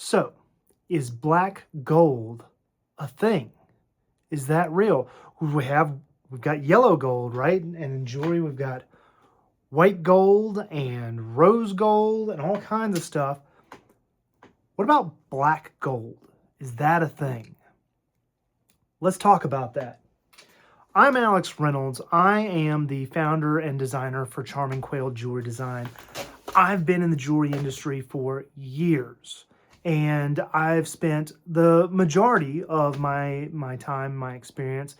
So, is black gold a thing? Is that real? We've got yellow gold, right? And in jewelry, we've got white gold and rose gold and all kinds of stuff. What about black gold? Is that a thing? Let's talk about that. I'm Alex Reynolds. I am the founder and designer for Charming Quail Jewelry Design. I've been in the jewelry industry for years, and I've spent the majority of my time, my experience,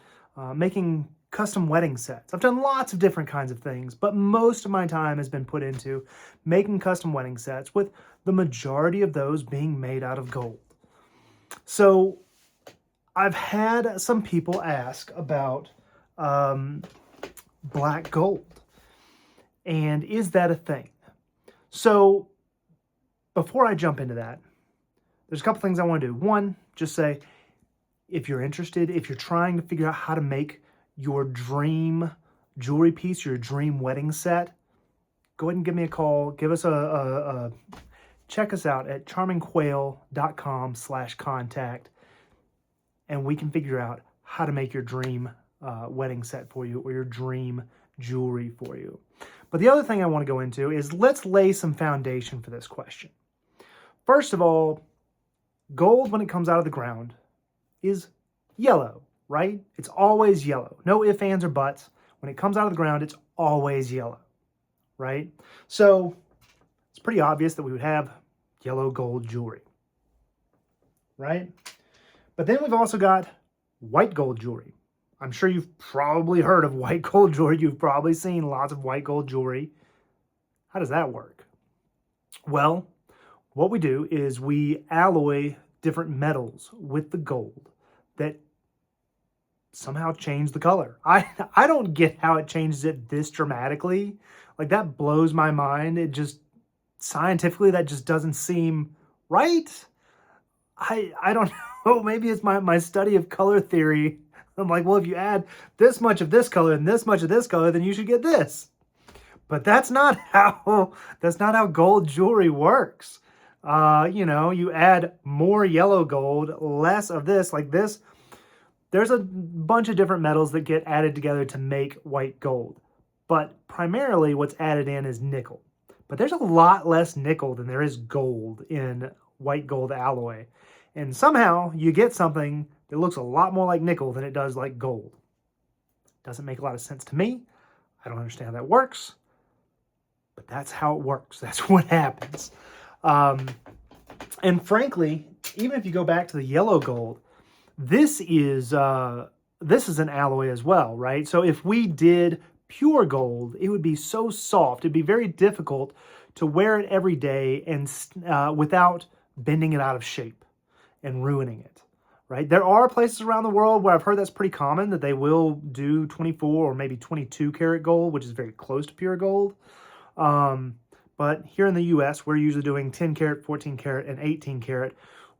making custom wedding sets. I've done lots of different kinds of things, but most of my time has been put into making custom wedding sets, with the majority of those being made out of gold. So I've had some people ask about black gold, and is that a thing? So before I jump into that, there's a couple things I want to do. One, just say, if you're interested, if you're trying to figure out how to make your dream jewelry piece, your dream wedding set, go ahead and give me a call. Give us check us out at charmingquail.com/contact, and we can figure out how to make your dream wedding set for you, or your dream jewelry for you. But the other thing I want to go into is, let's lay some foundation for this question. First of all, gold, when it comes out of the ground, is yellow, right? It's always yellow. No ifs, ands, or buts. When it comes out of the ground, it's always yellow, right? So it's pretty obvious that we would have yellow gold jewelry, right? But then we've also got white gold jewelry. I'm sure you've probably heard of white gold jewelry. You've probably seen lots of white gold jewelry. How does that work? Well, what we do is we alloy different metals with the gold that somehow change the color. I don't get how it changes it this dramatically. Like, that blows my mind. It just, scientifically, that just doesn't seem right. I don't know. Maybe it's my study of color theory. I'm like, well, if you add this much of this color and this much of this color, then you should get this. But that's not how gold jewelry works. You add more yellow gold, less of this, like this. There's a bunch of different metals that get added together to make white gold. But primarily what's added in is nickel. But there's a lot less nickel than there is gold in white gold alloy. And somehow you get something that looks a lot more like nickel than it does like gold. Doesn't make a lot of sense to me. I don't understand how that works. But that's how it works. That's what happens. And frankly, even if you go back to the yellow gold, this is an alloy as well, right? So if we did pure gold, it would be so soft. It'd be very difficult to wear it every day and without bending it out of shape and ruining it, right? There are places around the world where I've heard that's pretty common, that they will do 24 or maybe 22 karat gold, which is very close to pure gold. But here in the US, we're usually doing 10 karat, 14 karat, and 18 karat,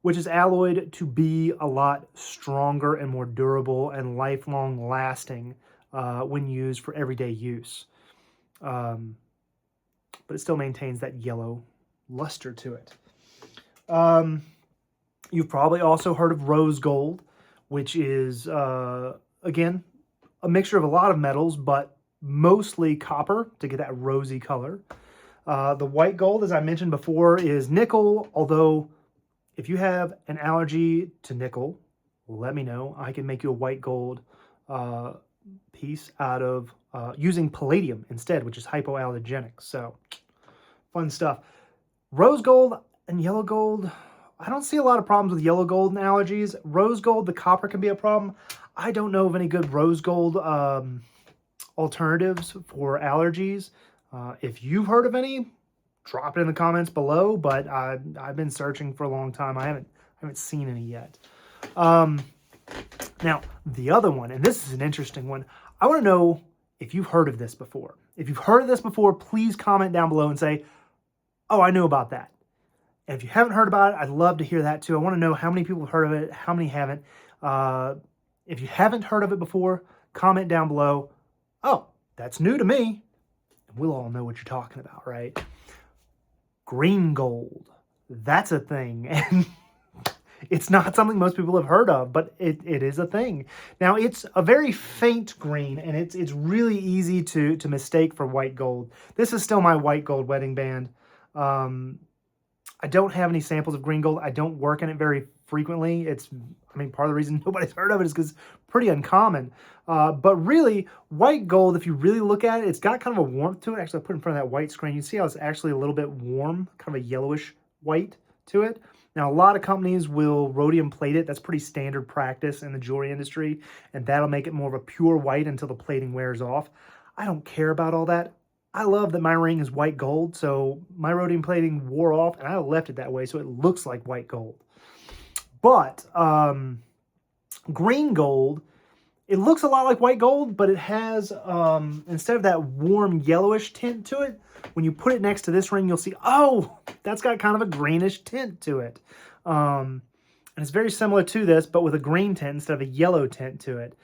which is alloyed to be a lot stronger and more durable and lifelong lasting when used for everyday use. But it still maintains that yellow luster to it. You've probably also heard of rose gold, which is, again, a mixture of a lot of metals, but mostly copper to get that rosy color. The white gold, as I mentioned before, is nickel, although if you have an allergy to nickel, let me know. I can make you a white gold piece out of using palladium instead, which is hypoallergenic. So, fun stuff. Rose gold and yellow gold, I don't see a lot of problems with yellow gold and allergies. Rose gold, the copper can be a problem. I don't know of any good rose gold alternatives for allergies. If you've heard of any, drop it in the comments below, but I've been searching for a long time. I haven't seen any yet. Now, the other one, and this is an interesting one, I want to know if you've heard of this before. If you've heard of this before, please comment down below and say, oh, I knew about that. And if you haven't heard about it, I'd love to hear that too. I want to know how many people have heard of it, how many haven't. If you haven't heard of it before, comment down below, oh, that's new to me. And we'll all know what you're talking about, right? Green gold. that's a thing. And it's not something most people have heard of, but it is a thing. Now, it's a very faint green, and it's really easy to mistake for white gold. This is still my white gold wedding band. I don't have any samples of green gold. I don't work in it very frequently. I mean, part of the reason nobody's heard of it is because it's pretty uncommon. But really, white gold, if you really look at it, it's got kind of a warmth to it. Actually, I put it in front of that white screen. You see how it's actually a little bit warm, kind of a yellowish white to it. Now, a lot of companies will rhodium plate it. That's pretty standard practice in the jewelry industry, and that'll make it more of a pure white until the plating wears off. I don't care about all that. I love that my ring is white gold, so my rhodium plating wore off, and I left it that way, so it looks like white gold. But green gold, it looks a lot like white gold, but it has, instead of that warm yellowish tint to it, when you put it next to this ring, you'll see, oh, that's got kind of a greenish tint to it. And it's very similar to this, but with a green tint instead of a yellow tint to it.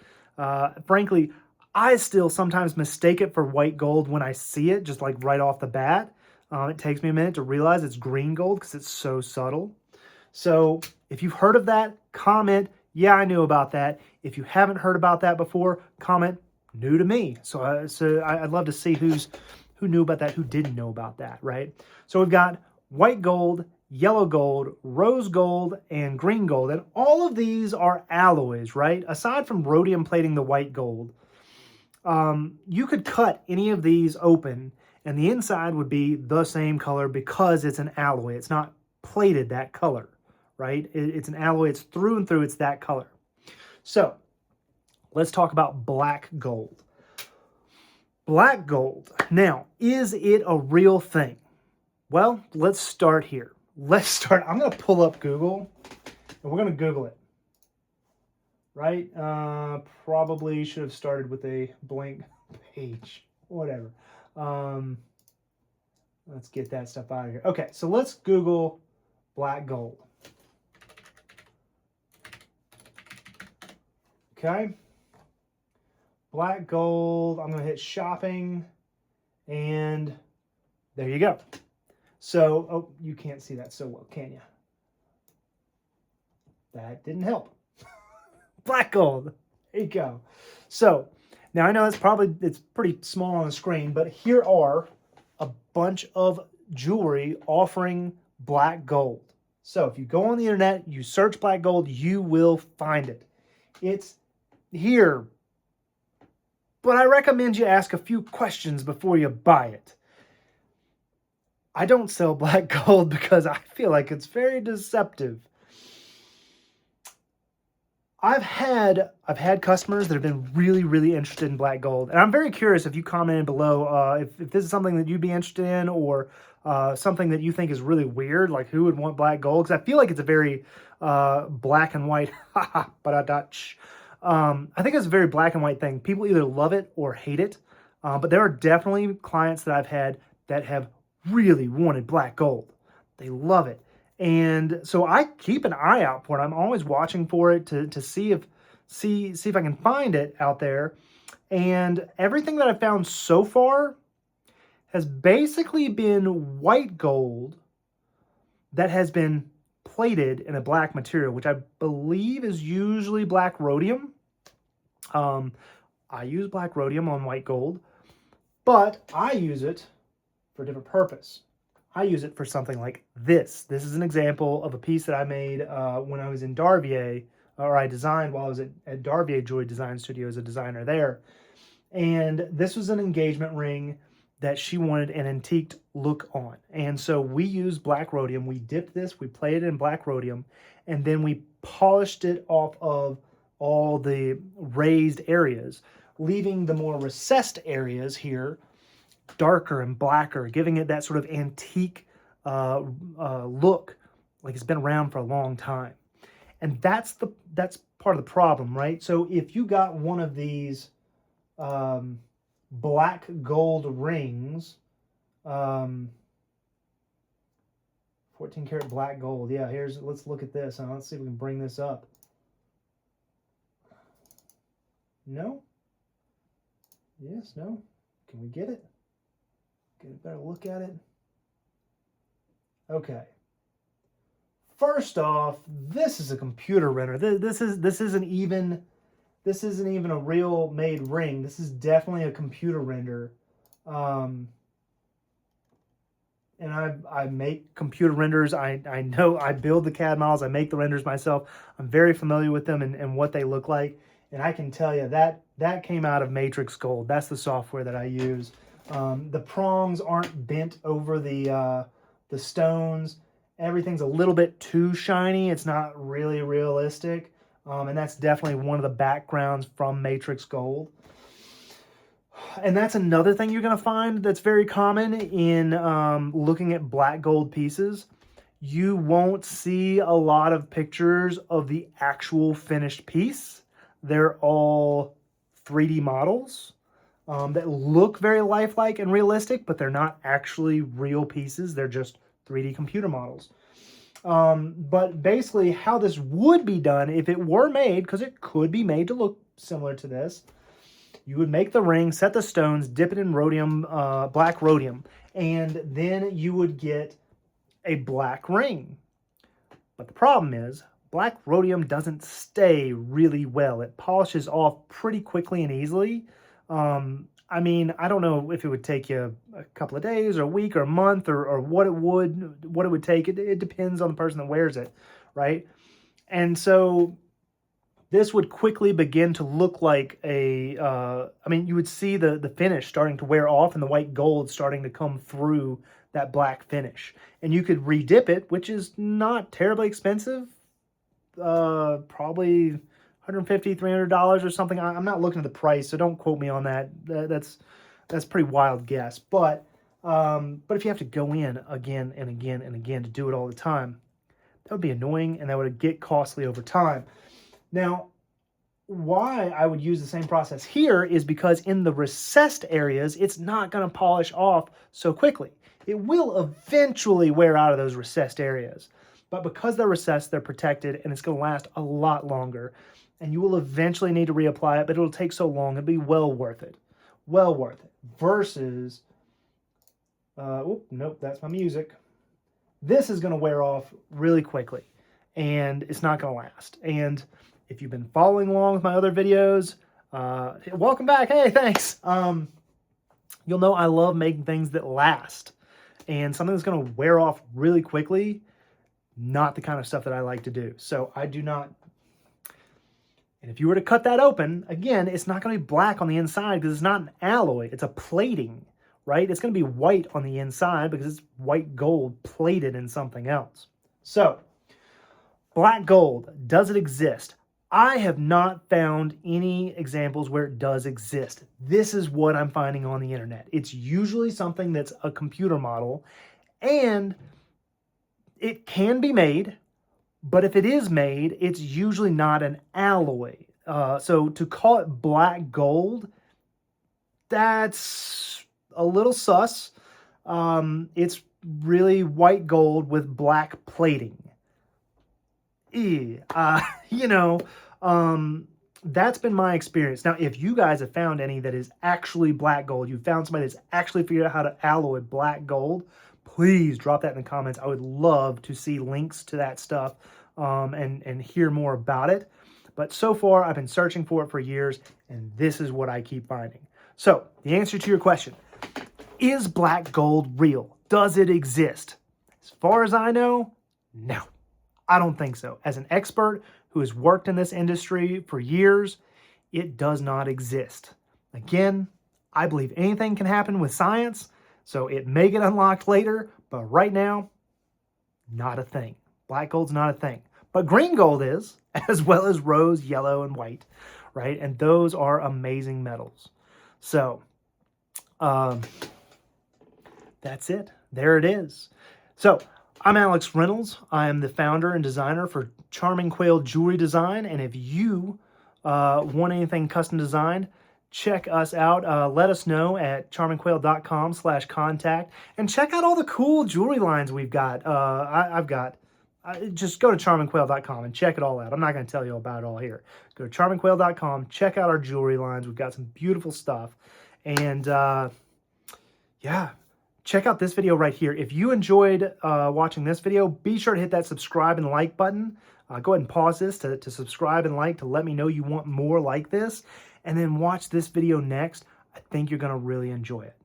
Frankly, I still sometimes mistake it for white gold when I see it, just like right off the bat. It takes me a minute to realize it's green gold because it's so subtle. So if you've heard of that, comment, yeah, I knew about that. If you haven't heard about that before, comment, new to me. So I'd love to see who knew about that, who didn't know about that, right? So we've got white gold, yellow gold, rose gold, and green gold. And all of these are alloys, right? Aside from rhodium plating the white gold, you could cut any of these open and the inside would be the same color because it's an alloy. It's not plated that color, right? It's an alloy. It's through and through. It's that color. So let's talk about black gold. Black gold. Now, is it a real thing? Well, let's start here. I'm going to pull up Google, and we're going to Google it. Right? Probably should have started with a blank page. Whatever. Let's get that stuff out of here. Okay, so let's Google black gold. Okay. Black gold. I'm going to hit shopping. And there you go. So, oh, you can't see that so well, can you? That didn't help. Black gold. There you go. So, now I know it's pretty small on the screen, but here are a bunch of jewelry offering black gold. So, if you go on the internet, you search black gold, you will find it. It's here. But I recommend you ask a few questions before you buy it. I don't sell black gold because I feel like it's very deceptive. I've had customers that have been really, really interested in black gold. And I'm very curious if you commented below if this is something that you'd be interested in or something that you think is really weird, like who would want black gold? Because I feel like it's a very black and white, I think it's a very black and white thing. People either love it or hate it. But there are definitely clients that I've had that have really wanted black gold. They love it. And so I keep an eye out for it. I'm always watching for it to see if I can find it out there. And everything that I've found so far has basically been white gold that has been plated in a black material, which I believe is usually black rhodium. I use black rhodium on white gold, but I use it for a different purpose. I use it for something like this. This is an example of a piece that I made when I was in Darvier, or I designed while I was at Darvier Jewelry Design Studio as a designer there. And this was an engagement ring that she wanted an antiqued look on. And so we used black rhodium. We dipped this, we plated it in black rhodium, and then we polished it off of all the raised areas, leaving the more recessed areas here darker and blacker, giving it that sort of antique look, like it's been around for a long time. And that's part of the problem, right? So if you got one of these black gold rings, 14 karat black gold. Yeah, let's look at this. Let's see if we can bring this up. No? Yes, no? Can we get it? Get a better look at it. Okay. first off, this is a computer render. This isn't even a real made ring. This is definitely a computer render. And I make computer renders. I know I build the CAD models. I make the renders myself. I'm very familiar with them and what they look like. And I can tell you that came out of Matrix Gold. That's the software that I use. The prongs aren't bent over the stones. Everything's a little bit too shiny. It's not really realistic. And that's definitely one of the backgrounds from Matrix Gold. And that's another thing you're going to find that's very common in looking at black gold pieces. You won't see a lot of pictures of the actual finished piece. They're all 3D models that look very lifelike and realistic, but they're not actually real pieces. They're just 3D computer models. But basically how this would be done if it were made, because it could be made to look similar to this, you would make the ring, set the stones, dip it in rhodium, black rhodium, and then you would get a black ring. But the problem is, black rhodium doesn't stay really well. It polishes off pretty quickly and easily. I mean, I don't know if it would take you a couple of days or a week or a month or what it would take. It depends on the person that wears it, right? And so this would quickly begin to look like I mean, you would see the finish starting to wear off and the white gold starting to come through that black finish. And you could redip it, which is not terribly expensive. Probably $150, $300 or something. I'm not looking at the price, so don't quote me on that. That's a pretty wild guess. But if you have to go in again and again and again to do it all the time, that would be annoying and that would get costly over time. Now, why I would use the same process here is because in the recessed areas, it's not going to polish off so quickly. It will eventually wear out of those recessed areas. But because they're recessed, they're protected, and it's going to last a lot longer. And you will eventually need to reapply it, but it'll take so long. It'll be well worth it. Well worth it. Versus, nope, that's my music. This is going to wear off really quickly, and it's not going to last. And if you've been following along with my other videos, welcome back. Hey, thanks. You'll know I love making things that last. And something that's going to wear off really quickly, not the kind of stuff that I like to do. So I do not. And if you were to cut that open, again, it's not going to be black on the inside because it's not an alloy. It's a plating, right? It's going to be white on the inside because it's white gold plated in something else. So, black gold, does it exist? I have not found any examples where it does exist. This is what I'm finding on the internet. It's usually something that's a computer model, and it can be made, but if it is made, it's usually not an alloy. So to call it black gold, that's a little sus. It's really white gold with black plating. That's been my experience. Now, if you guys have found any that is actually black gold, you found somebody that's actually figured out how to alloy black gold, please drop that in the comments. I would love to see links to that stuff and hear more about it. But so far, I've been searching for it for years, and this is what I keep finding. So, the answer to your question, is black gold real? Does it exist? As far as I know, no. I don't think so. As an expert who has worked in this industry for years, it does not exist. Again, I believe anything can happen with science, so it may get unlocked later, but right now, not a thing. Black gold's not a thing. But green gold is, as well as rose, yellow, and white, right? And those are amazing metals. So, that's it. There it is. So, I'm Alex Reynolds. I am the founder and designer for Charming Quail Jewelry Design. And if you want anything custom designed, check us out. Let us know at charmingquail.com/contact. And check out all the cool jewelry lines we've got. Just go to charmingquail.com and check it all out. I'm not going to tell you about it all here. Go to charmingquail.com. Check out our jewelry lines. We've got some beautiful stuff. And yeah, check out this video right here. If you enjoyed watching this video, be sure to hit that subscribe and like button. Go ahead and pause this to subscribe and like to let me know you want more like this. And then watch this video next. I think you're going to really enjoy it.